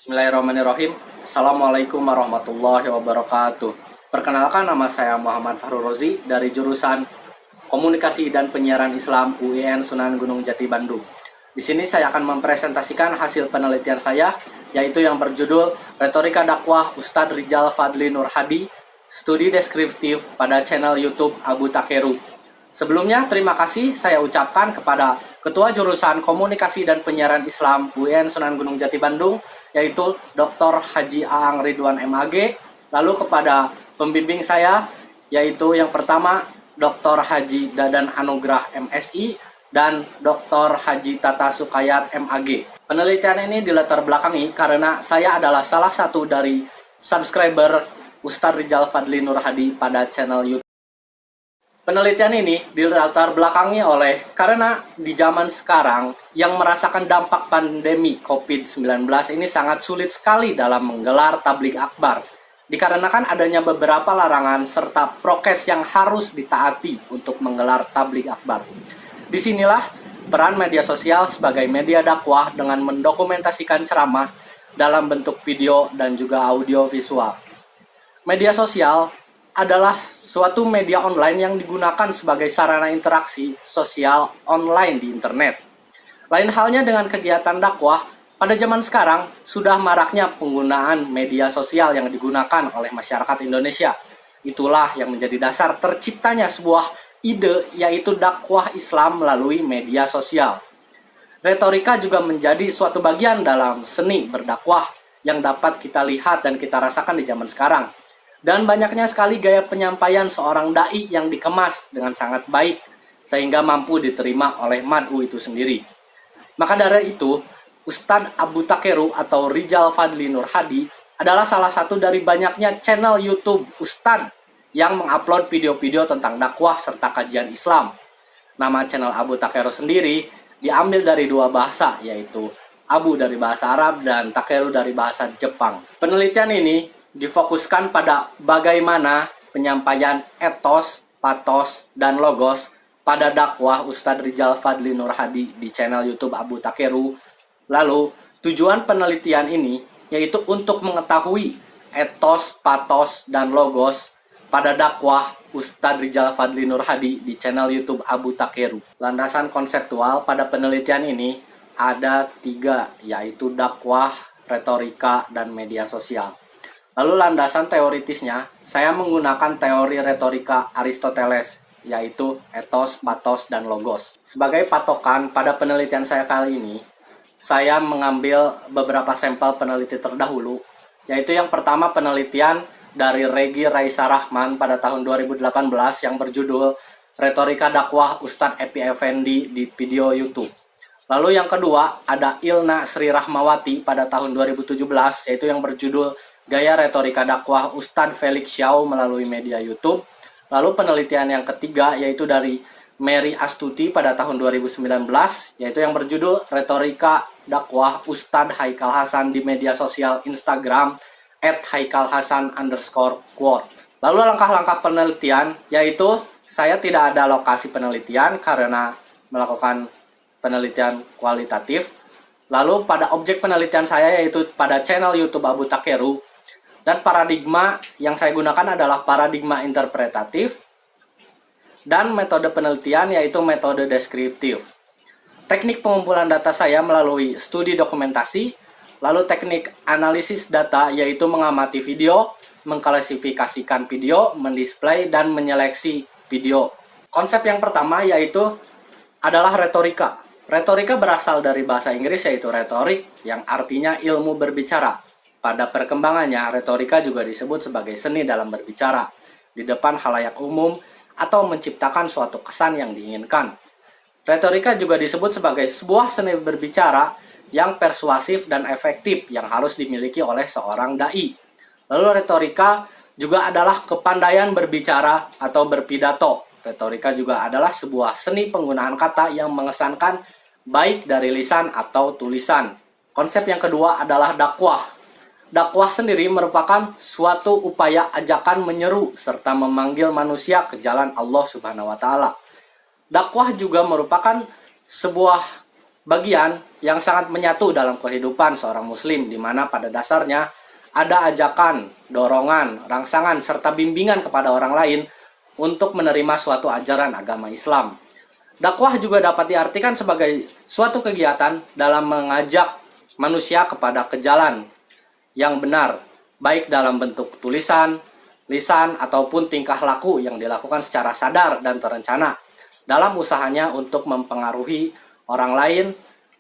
Bismillahirrahmanirrahim. Assalamualaikum warahmatullahi wabarakatuh. Perkenalkan, nama saya Muhammad Fahrul Rozi dari jurusan Komunikasi dan Penyiaran Islam UIN Sunan Gunung Jati Bandung. Di sini saya akan mempresentasikan hasil penelitian saya, yaitu yang berjudul Retorika Dakwah Ustadz Rijal Fadli Nur Hadi, Studi Deskriptif pada channel YouTube Abu Takeru. Sebelumnya, terima kasih saya ucapkan kepada Ketua Jurusan Komunikasi dan Penyiaran Islam UIN Sunan Gunung Jati Bandung, yaitu Dr. Haji Aang Ridwan MAG, lalu kepada pembimbing saya, yaitu yang pertama Dr. Haji Dadan Anugrah MSI, dan Dr. Haji Tata Sukayat MAG. Penelitian ini dilatar belakangi karena saya adalah salah satu dari subscriber Ustadz Rijal Fadli Nur Hadi pada channel YouTube. Penelitian ini dilatar belakangi oleh karena di zaman sekarang yang merasakan dampak pandemi COVID-19 ini sangat sulit sekali dalam menggelar tabligh akbar. Dikarenakan adanya beberapa larangan serta prokes yang harus ditaati untuk menggelar tabligh akbar. Disinilah peran media sosial sebagai media dakwah dengan mendokumentasikan ceramah dalam bentuk video dan juga audio visual. Media sosial adalah suatu media online yang digunakan sebagai sarana interaksi sosial online di internet. Lain halnya dengan kegiatan dakwah, pada zaman sekarang sudah maraknya penggunaan media sosial yang digunakan oleh masyarakat Indonesia. Itulah yang menjadi dasar terciptanya sebuah ide, yaitu dakwah Islam melalui media sosial. Retorika juga menjadi suatu bagian dalam seni berdakwah yang dapat kita lihat dan kita rasakan di zaman sekarang. Dan banyaknya sekali gaya penyampaian seorang da'i yang dikemas dengan sangat baik sehingga mampu diterima oleh mad'u itu sendiri. Maka dari itu, Ustadz Abu Takeru atau Rijal Fadli Nur Hadi adalah salah satu dari banyaknya channel YouTube Ustadz yang mengupload video-video tentang dakwah serta kajian Islam. Nama channel Abu Takeru sendiri diambil dari dua bahasa, yaitu Abu dari bahasa Arab dan Takeru dari bahasa Jepang. Penelitian ini difokuskan pada bagaimana penyampaian etos, patos, dan logos pada dakwah Ustadz Rijal Fadli Nur Hadi di channel YouTube Abu Takeru. Lalu, tujuan penelitian ini yaitu untuk mengetahui etos, patos, dan logos pada dakwah Ustadz Rijal Fadli Nur Hadi di channel YouTube Abu Takeru. Landasan konseptual pada penelitian ini ada 3, yaitu dakwah, retorika, dan media sosial. Lalu landasan teoritisnya, saya menggunakan teori retorika Aristoteles, yaitu etos, patos, dan logos. Sebagai patokan pada penelitian saya kali ini, saya mengambil beberapa sampel peneliti terdahulu, yaitu yang pertama penelitian dari Regi Raisa Rahman pada tahun 2018 yang berjudul Retorika Dakwah Ustadz Epi Effendi di video YouTube. Lalu yang kedua ada Ilna Sri Rahmawati pada tahun 2017, yaitu yang berjudul Gaya Retorika Dakwah Ustadz Felix Xiao melalui media YouTube. Lalu penelitian yang ketiga yaitu dari Mary Astuti pada tahun 2019, yaitu yang berjudul Retorika Dakwah Ustadz Haikal Hasan di media sosial Instagram @haikalhasan_quote. Lalu langkah-langkah penelitian, yaitu saya tidak ada lokasi penelitian karena melakukan penelitian kualitatif. Lalu pada objek penelitian saya yaitu pada channel YouTube Abu Takeru. Dan paradigma yang saya gunakan adalah paradigma interpretatif. Dan metode penelitian yaitu metode deskriptif. Teknik pengumpulan data saya melalui studi dokumentasi. Lalu teknik analisis data yaitu mengamati video, mengklasifikasikan video, mendisplay, dan menyeleksi video. Konsep yang pertama yaitu adalah retorika. Retorika berasal dari bahasa Inggris yaitu retorik yang artinya ilmu berbicara. Pada perkembangannya, retorika juga disebut sebagai seni dalam berbicara di depan khalayak umum atau menciptakan suatu kesan yang diinginkan. Retorika juga disebut sebagai sebuah seni berbicara yang persuasif dan efektif yang harus dimiliki oleh seorang dai. Lalu retorika juga adalah kepandaian berbicara atau berpidato. Retorika juga adalah sebuah seni penggunaan kata yang mengesankan baik dari lisan atau tulisan. Konsep yang kedua adalah dakwah. Dakwah sendiri merupakan suatu upaya ajakan menyeru serta memanggil manusia ke jalan Allah Subhanahu wa Ta'ala. Dakwah juga merupakan sebuah bagian yang sangat menyatu dalam kehidupan seorang muslim, di mana pada dasarnya ada ajakan, dorongan, rangsangan, serta bimbingan kepada orang lain untuk menerima suatu ajaran agama Islam. Dakwah juga dapat diartikan sebagai suatu kegiatan dalam mengajak manusia kepada ke jalan yang benar, baik dalam bentuk tulisan, lisan, ataupun tingkah laku yang dilakukan secara sadar dan terencana dalam usahanya untuk mempengaruhi orang lain,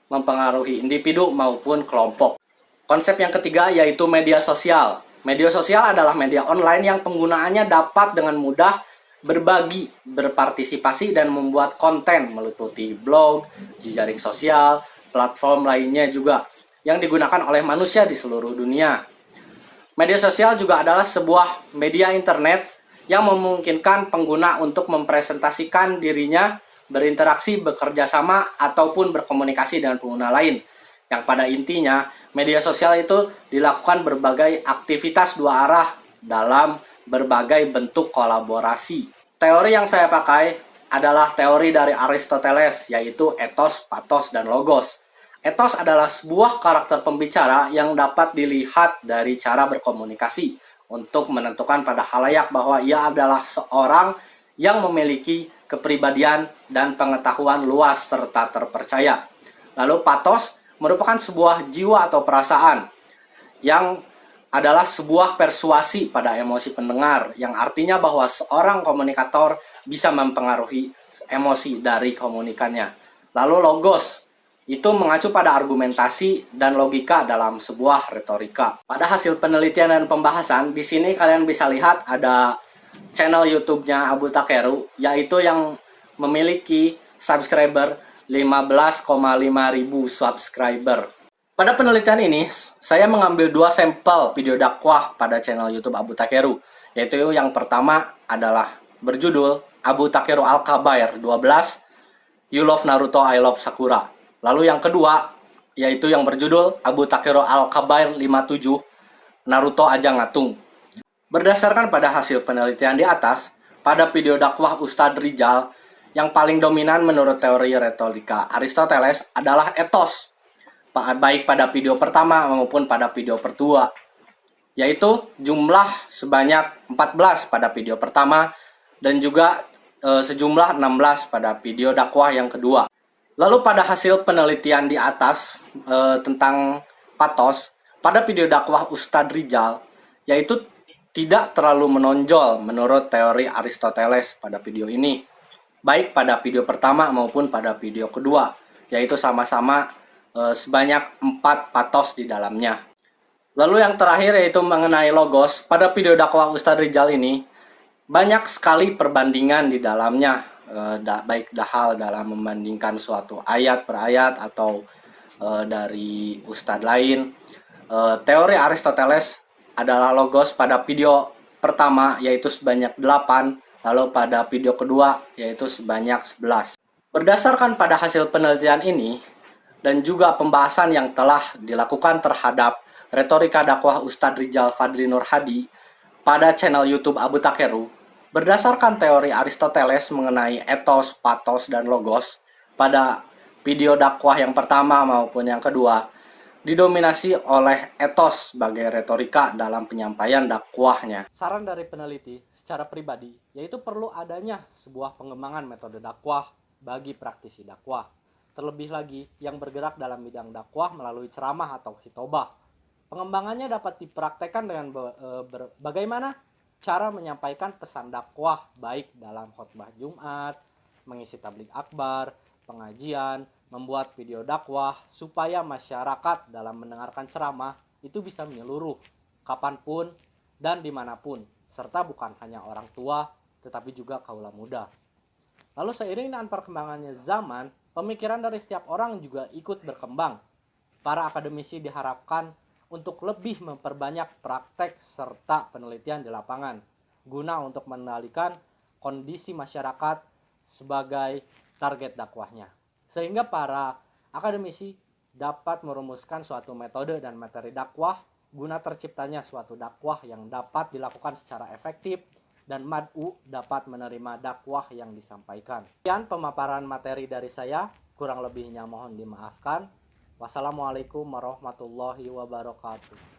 mempengaruhi individu maupun kelompok. Konsep yang ketiga yaitu media sosial. Media sosial adalah media online yang penggunaannya dapat dengan mudah berbagi, berpartisipasi, dan membuat konten meliputi blog, jejaring sosial, platform lainnya juga yang digunakan oleh manusia di seluruh dunia. Media sosial juga adalah sebuah media internet yang memungkinkan pengguna untuk mempresentasikan dirinya, berinteraksi, bekerja sama, ataupun berkomunikasi dengan pengguna lain. Yang pada intinya, media sosial itu dilakukan berbagai aktivitas dua arah dalam berbagai bentuk kolaborasi. Teori yang saya pakai adalah teori dari Aristoteles, yaitu etos, patos, dan logos. Etos adalah sebuah karakter pembicara yang dapat dilihat dari cara berkomunikasi untuk menentukan pada khalayak bahwa ia adalah seorang yang memiliki kepribadian dan pengetahuan luas serta terpercaya. Lalu patos merupakan sebuah jiwa atau perasaan yang adalah sebuah persuasi pada emosi pendengar, yang artinya bahwa seorang komunikator bisa mempengaruhi emosi dari komunikannya. Lalu logos itu mengacu pada argumentasi dan logika dalam sebuah retorika. Pada hasil penelitian dan pembahasan, di sini kalian bisa lihat ada channel YouTube-nya Abu Takeru, yaitu yang memiliki subscriber 15,5 ribu subscriber. Pada penelitian ini, saya mengambil dua sampel video dakwah pada channel YouTube Abu Takeru, yaitu yang pertama adalah berjudul Abu Takeru Al-Kabair 12, You Love Naruto, I Love Sakura. Lalu yang kedua, yaitu yang berjudul Abu Takeru Al-Kabair 57, Naruto Aja Ngatung. Berdasarkan pada hasil penelitian di atas, pada video dakwah Ustadz Rijal, yang paling dominan menurut teori retorika Aristoteles adalah etos, baik pada video pertama maupun pada video kedua, yaitu jumlah sebanyak 14 pada video pertama dan juga sejumlah 16 pada video dakwah yang kedua. Lalu pada hasil penelitian di atas tentang patos, pada video dakwah Ustadz Rijal, yaitu tidak terlalu menonjol menurut teori Aristoteles pada video ini, baik pada video pertama maupun pada video kedua, yaitu sama-sama sebanyak 4 patos di dalamnya. Lalu yang terakhir yaitu mengenai logos, pada video dakwah Ustadz Rijal ini banyak sekali perbandingan di dalamnya, baik hal dalam membandingkan suatu ayat per ayat atau dari Ustadz lain. Teori Aristoteles adalah logos pada video pertama yaitu sebanyak 8, lalu pada video kedua yaitu sebanyak 11. Berdasarkan pada hasil penelitian ini dan juga pembahasan yang telah dilakukan terhadap retorika dakwah Ustadz Rijal Fadli Nur Hadi pada channel YouTube Abu Takeru, berdasarkan teori Aristoteles mengenai etos, patos, dan logos, pada video dakwah yang pertama maupun yang kedua didominasi oleh etos sebagai retorika dalam penyampaian dakwahnya. Saran dari peneliti secara pribadi yaitu perlu adanya sebuah pengembangan metode dakwah bagi praktisi dakwah, terlebih lagi yang bergerak dalam bidang dakwah melalui ceramah atau khitobah. Pengembangannya dapat dipraktekkan dengan bagaimana cara menyampaikan pesan dakwah baik dalam khutbah Jumat, mengisi tabligh akbar, pengajian, membuat video dakwah supaya masyarakat dalam mendengarkan ceramah itu bisa menyeluruh kapanpun dan dimanapun, serta bukan hanya orang tua tetapi juga kaula muda. Lalu seiring dengan perkembangannya zaman, pemikiran dari setiap orang juga ikut berkembang. Para akademisi diharapkan untuk lebih memperbanyak praktek serta penelitian di lapangan guna untuk mengendalikan kondisi masyarakat sebagai target dakwahnya, sehingga para akademisi dapat merumuskan suatu metode dan materi dakwah guna terciptanya suatu dakwah yang dapat dilakukan secara efektif dan mad'u dapat menerima dakwah yang disampaikan. Sekian pemaparan materi dari saya. Kurang lebihnya mohon dimaafkan. Wassalamualaikum warahmatullahi wabarakatuh.